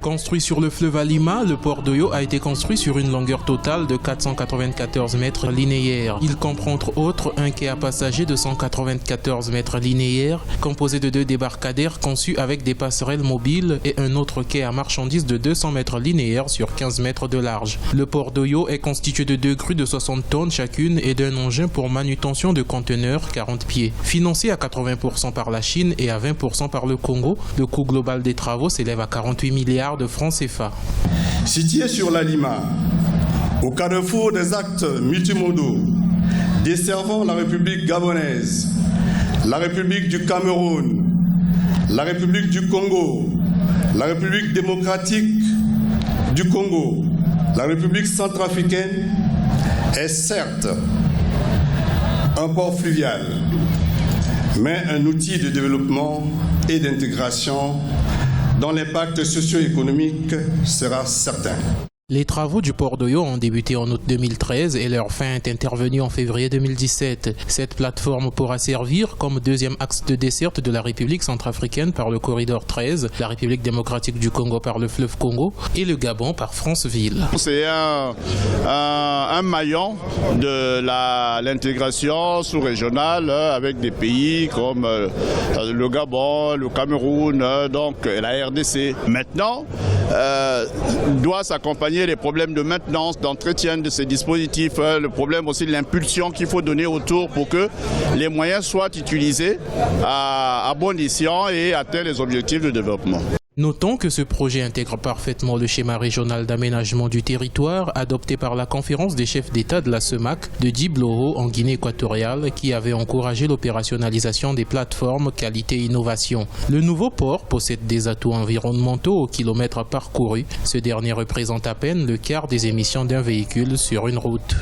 Construit sur le fleuve Alima, le port d'Oyo a été construit sur une longueur totale de 494 mètres linéaires. Il comprend entre autres un quai à passagers de 194 mètres linéaires, composé de 2 débarcadères conçus avec des passerelles mobiles et un autre quai à marchandises de 200 mètres linéaires sur 15 mètres de large. Le port d'Oyo est constitué de 2 grues de 60 tonnes chacune et d'un engin pour manutention de conteneurs 40 pieds. Financé à 80% par la Chine et à 20% par le Congo, le coût global des travaux s'élève à 48 milliards de francs CFA. Situé sur l'Alima, au carrefour des actes multimodaux, desservant la République gabonaise, la République du Cameroun, la République du Congo, la République démocratique du Congo, la République centrafricaine, est certes un port fluvial, mais un outil de développement et d'intégration dont l'impact socio-économique sera certain. Les travaux du port d'Oyo ont débuté en août 2013 et leur fin est intervenue en février 2017. Cette plateforme pourra servir comme deuxième axe de desserte de la République centrafricaine par le corridor 13, la République démocratique du Congo par le fleuve Congo et le Gabon par Franceville. C'est un maillon de l'intégration sous-régionale avec des pays comme le Gabon, le Cameroun, donc la RDC. Maintenant, doit s'accompagner les problèmes de maintenance, d'entretien de ces dispositifs, le problème aussi de l'impulsion qu'il faut donner autour pour que les moyens soient utilisés à bon escient et atteignent les objectifs de développement. Notons que ce projet intègre parfaitement le schéma régional d'aménagement du territoire adopté par la conférence des chefs d'État de la CEMAC de Djibouti en Guinée équatoriale qui avait encouragé l'opérationnalisation des plateformes qualité-innovation. Le nouveau port possède des atouts environnementaux au kilomètre parcouru. Ce dernier représente à peine le quart des émissions d'un véhicule sur une route.